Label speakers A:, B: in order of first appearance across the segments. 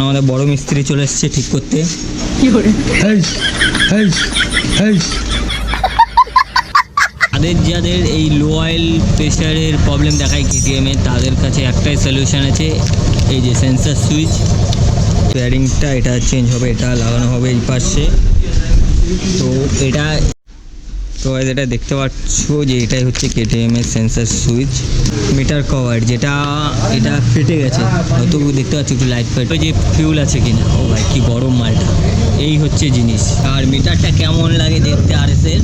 A: আমাদের বড় মিস্ত্রি চলে এসেছে ঠিক করতে। যাদের এই লো অয়েল প্রেশারের প্রবলেম দেখায় কেটিএমে, তাদের কাছে একটাই সলিউশন আছে, এই যে সেন্সার সুইচ। পেয়ারিংটা এটা চেঞ্জ হবে, এটা লাগানো হবে এই পাশে। তো এটা দেখতে পাচ্ছ যে এটাই হচ্ছে কেটিএমের সেন্সার সুইচ। মিটার কভার যেটা এটা ফেটে গেছে, হয়তো দেখতে পাচ্ছি একটু লাইট ফাইট, যে ফিউল আছে কিনা। ও ভাই কি গরম মালটা, এই হচ্ছে জিনিস। আর মিটারটা কেমন লাগে দেখতে RS এর।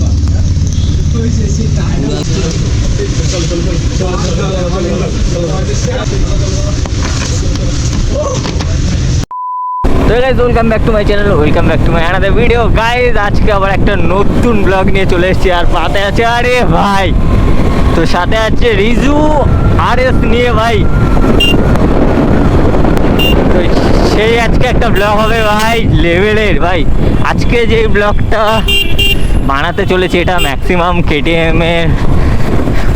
A: তো guys welcome back to my channel, welcome back to my another video. Guys আজকে আবার একটা নতুন ব্লগ নিয়ে চলে এসেছি। আর পাতে আছে আরে ভাই, তো সাথে আছে রিজু RS নিয়ে ভাই। তো সেই আজকে একটা ব্লগ হবে ভাই লেভেলের। ভাই আজকে যে ব্লগটা বানাতে চলেছে এটা ম্যাক্সিমাম কেটিএমের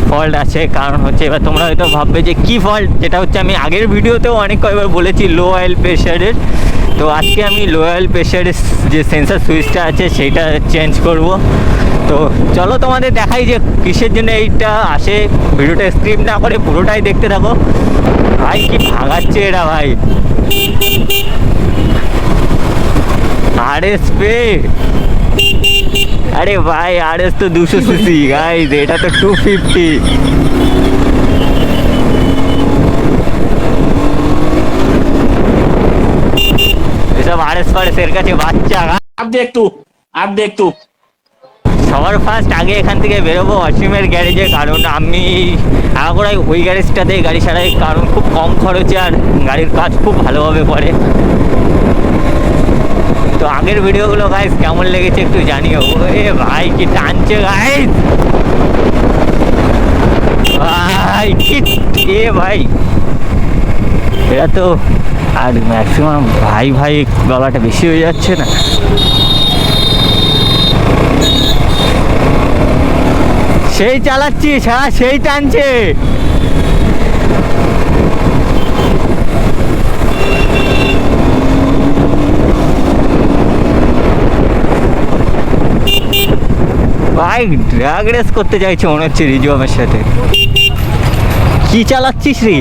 A: ফল্ট আছে। কারণ হচ্ছে এবার তোমরা হয়তো ভাববে যে কী ফল্ট, যেটা হচ্ছে আমি আগের ভিডিওতেও অনেক কয়েকবার বলেছি লো অয়েল প্রেশারের। তো আজকে আমি লো অয়েল প্রেশারের যে সেন্সার সুইচটা আছে সেইটা চেঞ্জ করব। তো চলো তোমাদের দেখাই যে কিসের জন্য এইটা আসে। ভিডিওটা স্ক্রিপ না করে পুরোটাই দেখতে থাকো। ভাই কি ভাগাচ্ছে এরা ভাই, RS पे। अरे भाई RS तो 200 सीसी गाइस, এটা তো 250। এসব RS এর কাছে বাচ্চা।
B: आप देख तू
A: সবার ফার্স্ট আগে এখান থেকে বেরোবো অসীমের গ্যারেজে, কারণ আমি আগাগোড়াই ওই গ্যারেজটাতেই গাড়ি সারাই, কারণ খুব কম খরচে আর গাড়ির কাজ খুব ভালোভাবে করে। তো আগের ভিডিওগুলো গাইস কেমন লেগেছে একটু জানিও। এ ভাই কি টানছে গাইস, ভাই কি এ ভাই, এরা তো আর ম্যাক্সিমাম ভাই ভাই গলাটা বেশি হয়ে যাচ্ছে না। সেই চালাচ্ছি সারা, সেই টানছে। ভাই ড্রাগ রেস করতে চাইছে মনে হচ্ছে রিজু আমার সাথে। কি চালাচ্ছিস রে?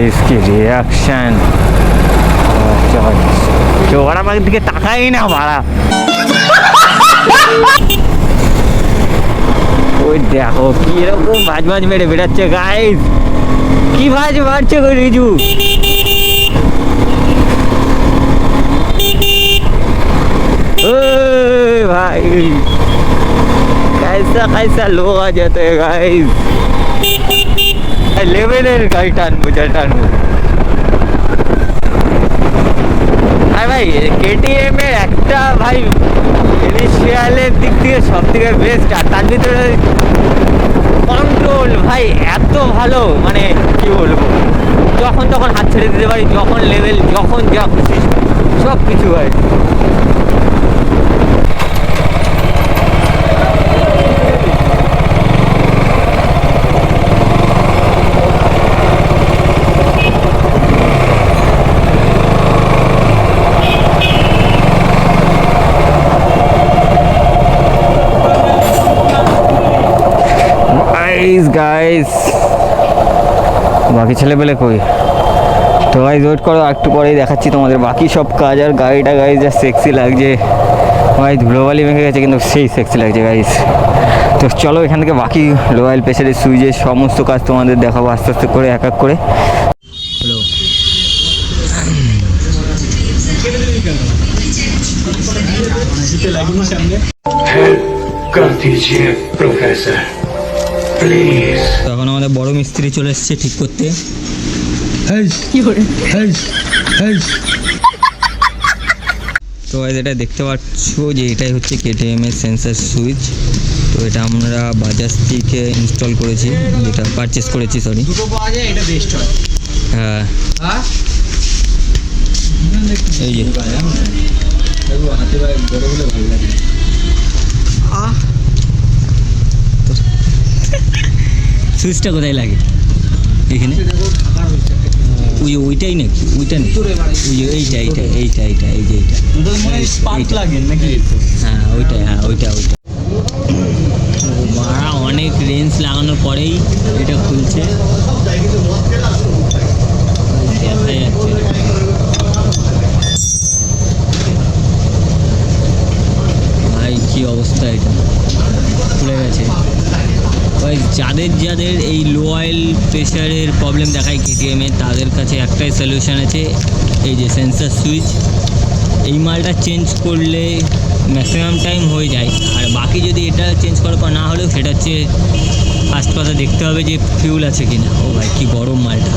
A: इसकी रिएक्शन ওরা আমার দিকে তাকাই না ভাড়া। ওই দেখো কি এরকম ভাজ মেরে বেড়াচ্ছে গাইস। কি ভাজ মারছে গো রিজু। ভাই कैसा लोग आ जाते हैं गाइस। লেভেলের গাড়ি টানবো যা টানবো। আর ভাই কেটিএম এর একটা ভাই ইনিশিয়ালের দিক থেকে সব থেকে বেস্ট, আর তার ভিতরে কন্ট্রোল ভাই এত ভালো, মানে কি বলবো, যখন তখন হাত ছেড়ে দিতে পারি, যখন লেভেল, যখন যা খুশি সব কিছু হয়। গাইস বাকি ছেলেপেলে কই? তো গাইস ওয়েট করো, একটু পরেই দেখাচ্ছি তোমাদের বাকি সব কাজ। আর গাড়িটা গাইস যা সেক্সি লাগছে ভাই, ধুলোবালি মেখে গেছে কিন্তু সেই সেক্সি লাগছে গাইস। তো চলো এখান থেকে বাকি লো অয়েল প্রেশারের সুইচের সমস্ত কাজ তোমাদের দেখাবো আস্তে আস্তে করে, এক এক করে। হ্যালো
C: कर दीजिए प्रोफेसर प्लीज।
A: তখন আমাদের বড় মিস্ত্রি চলে এসেছে ঠিক করতে। তো এটা দেখতে পাচ্ছ যে এটাই হচ্ছে কেটিএমের সেন্সার সুইচ। তো এটা আমরা বাজাজ থেকে ইনস্টল করেছি, যেটা পারচেস করেছি, সরি।
B: দুটো পাওয়া যায়, এটা বেস্ট হয়।
A: হ্যাঁ এই যে সুইচটা কোথায় লাগে এখানে? ওইটাই নাকি? ওইটা নাকি? ওই যে এইটা এই যে এইটা হ্যাঁ ওইটা বাড়া অনেক রেঞ্জ লাগানোর পরেই এটা খুলছে, দেখা যাচ্ছে। ভাই কী অবস্থা, এটা খুলে গেছে। ভাই যাদের এই লো অয়েল প্রেশারের প্রবলেম দেখায় কেটিএমে, তাদের কাছে একটাই সলিউশন আছে, এই যে সেন্সার সুইচ। এই মালটা চেঞ্জ করলে ম্যাক্সিমাম টাইম হয়ে যায়। আর বাকি যদি এটা চেঞ্জ করার পর না হলেও, সেটা হচ্ছে ফার্স্ট কথা দেখতে হবে যে ফিউল আছে কি না। ও ভাই কী গরম মালটা,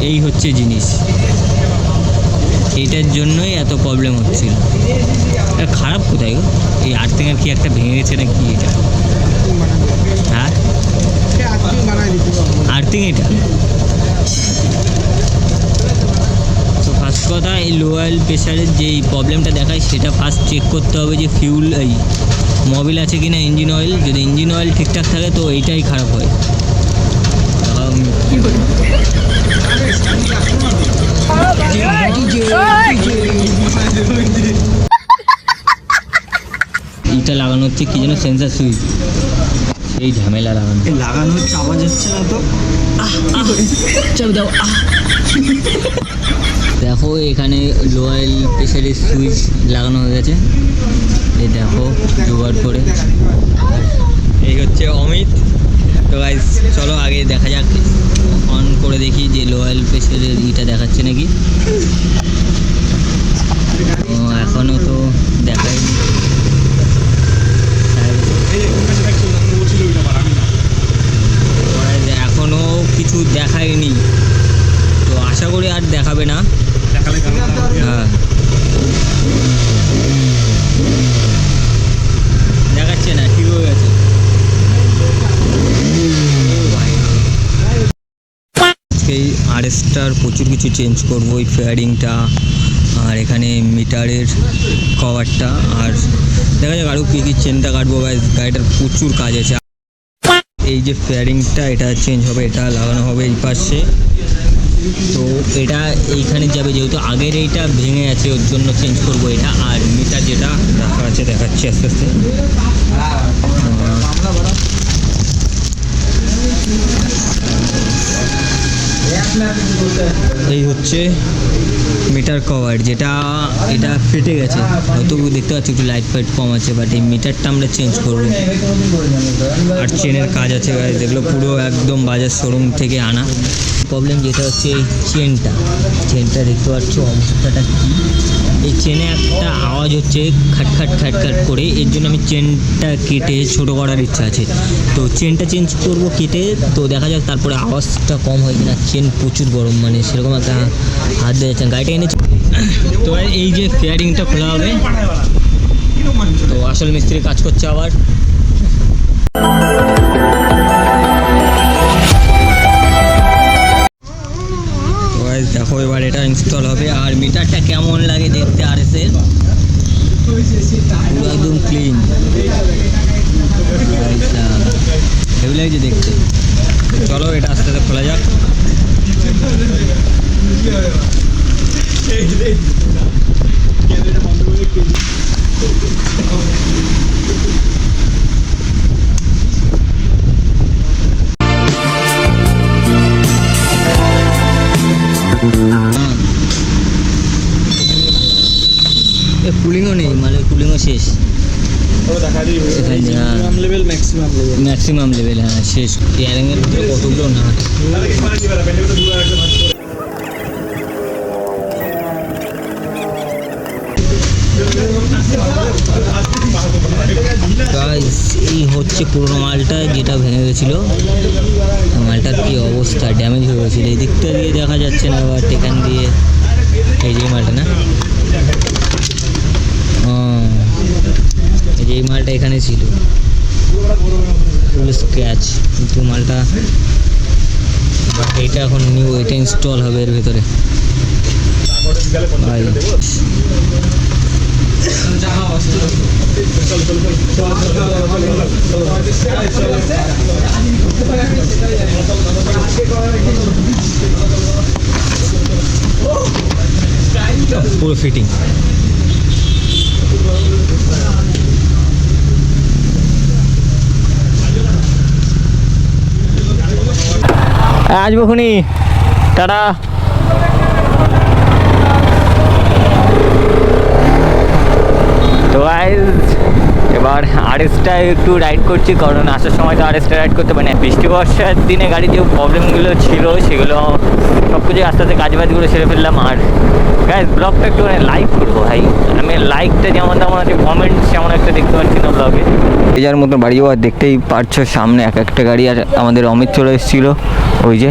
A: এই হচ্ছে জিনিস। এটার জন্যই এত প্রবলেম হচ্ছিল। এটা খারাপ কোথায় গো? এই আর্থিংয়ের কি একটা ভেঙে গেছে না কি এটা? হ্যাঁ আর্থিং এটা। তো ফার্স্ট কথা, এই লো অয়েল প্রেশারের যেই প্রবলেমটা দেখায় সেটা ফার্স্ট চেক করতে হবে যে ফিউল এই মোবিল আছে কি না, ইঞ্জিন অয়েল। যদি ইঞ্জিন অয়েল ঠিকঠাক থাকে তো এইটাই খারাপ হয়। এইটা লাগানো হচ্ছে কি যেন সেন্সার সুইচ, এই ঝামেলা লাগানো হচ্ছে, আওয়াজ হচ্ছে না তো? চল দাও। দেখো এখানে লো অয়েল প্রেশারের সুইচ লাগানো হয়ে গেছে, এই দেখো জোগাড় করে। এই হচ্ছে অমিত। তো গাইস চলো আগে দেখা যাক, অন করে দেখি যে লো অয়েল প্রেশারের ইটা দেখাচ্ছে নাকি। এখনও তো দেখায়নি, এখনও কিছু দেখায়নি, তো আশা করি আর দেখাবে না। হ্যাঁ দেখাচ্ছে না, ঠিক হয়ে গেছে। এই আরএসটার প্রচুর কিছু চেঞ্জ করবো, এই ফেয়ারিংটা আর এখানে মিটারের কভারটা, আর দেখা যাক আরও কী চেনটা কাটবো। গাড়িটার প্রচুর কাজ আছে। এই যে ফেয়ারিংটা এটা চেঞ্জ হবে, এটা লাগানো হবে এই পাশে। তো এটা এইখানে যাবে, যেহেতু আগের এইটা ভেঙে আছে ওর জন্য চেঞ্জ করবো এটা। আর মিটার যেটা রাখা আছে দেখাচ্ছি আস্তে আস্তে। এই হচ্ছে মিটার কভার, যেটা এটা ফেটে গেছে, হয়তো দেখতে পাচ্ছি একটু লাইট ফাইট কম আছে, বাট এই মিটারটা আমরা চেঞ্জ করবো। আর চেনের কাজ আছে, যেগুলো পুরো একদম বাজার শোরুম থেকে আনা। প্রবলেম যেটা হচ্ছে এই চেনটা দেখতে পাচ্ছ অবস্থাটা কী। এই চেনে একটা আওয়াজ হচ্ছে খাট করে, এর জন্য আমি চেনটা কেটে ছোটো করার ইচ্ছা আছে। তো চেনটা চেঞ্জ করবো কেটে, তো দেখা যাক তারপরে আওয়াজটা কম হয় কিনা। চেন প্রচুর গরম, মানে সেরকম একটা হাত দিয়ে যাচ্ছে। গাড়িটা এনেছি, তো এই যে ফেয়ারিংটা খোলা হবে। তো আসল মিস্ত্রি কাজ করছে আবার। দেখো এবার এটা ইনস্টল হবে। আর মিটারটা কেমন লাগে দেখতে আরএসের, পুরো একদম ক্লিন, হেভি লাগছে দেখতে। চলো এটা আস্তে আস্তে খোলা যাক। কুলিংও নেই, মানে কুলিংও শেষ। ম্যাক্সিমাম লেভেল হ্যাঁ শেষ। ইয়ারিংয়ের ভিতরে কতগুলো না। এই হচ্ছে পুরোনো মালটা যেটা ভেঙে গেছিলো। মালটার কি অবস্থা, ড্যামেজ হয়ে গেছিলো। এই দিকটা দিয়ে দেখা যাচ্ছে না, বাট এখান দিয়ে এই যে মালটা না, এই যে এই মালটা এখানে ছিল ফুল স্ক্র্যাচ, কিন্তু মালটা এইটা এখন নিউ, এটা ইনস্টল হবে এর ভেতরে। ভাই পুরো ফিটিং। আসবো খুনি, টাটা। তো এবার আরএসটা একটু রাইড করছি, কারণ আসার সময় তো আরএসটা রাইড করতে পারি না। বৃষ্টি বর্ষার দিনে গাড়ি যে প্রবলেমগুলো ছিল সেগুলো সব কিছু আস্তে আস্তে কাজবাজগুলো সেরে ফেললাম। আর গাইস ব্লগটা একটু লাইক করবো ভাই, আমি লাইকটা যেমন তেমন আছে, কমেন্ট সেমন একটা দেখতে পাচ্ছি না ব্লগে। এই যার মতন বাড়ি যাওয়ার দেখতেই পারছো সামনে এক একটা গাড়ি। আর আমাদের অমিত চলে এসেছিলো ওই যে।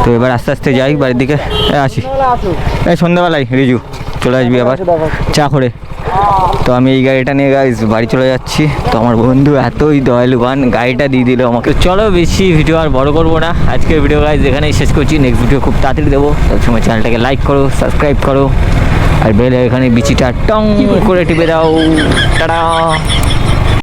A: তো এবার আস্তে আস্তে যাই বাড়ির দিকে, আসি। এই সন্ধ্যাবেলায় রিজু চলে আসবি আবার চা করে। তো আমি এই গাড়িটা নিয়ে গাইস বাড়ি চলে যাচ্ছি। তো আমার বন্ধু এতই দয়ালুবান, গাড়িটা দিয়ে দিল আমাকে। চলো বেশি ভিডিও আর বড় করবো না, আজকের ভিডিও গাইস এখানেই শেষ করছি। নেক্সট ভিডিও খুব তাড়াতাড়ি দেবো, তার সময় চ্যানেলটাকে লাইক করো, সাবস্ক্রাইব করো, আর বেল এখানে বিচিটা টং করে টিপে দাও। টাটা।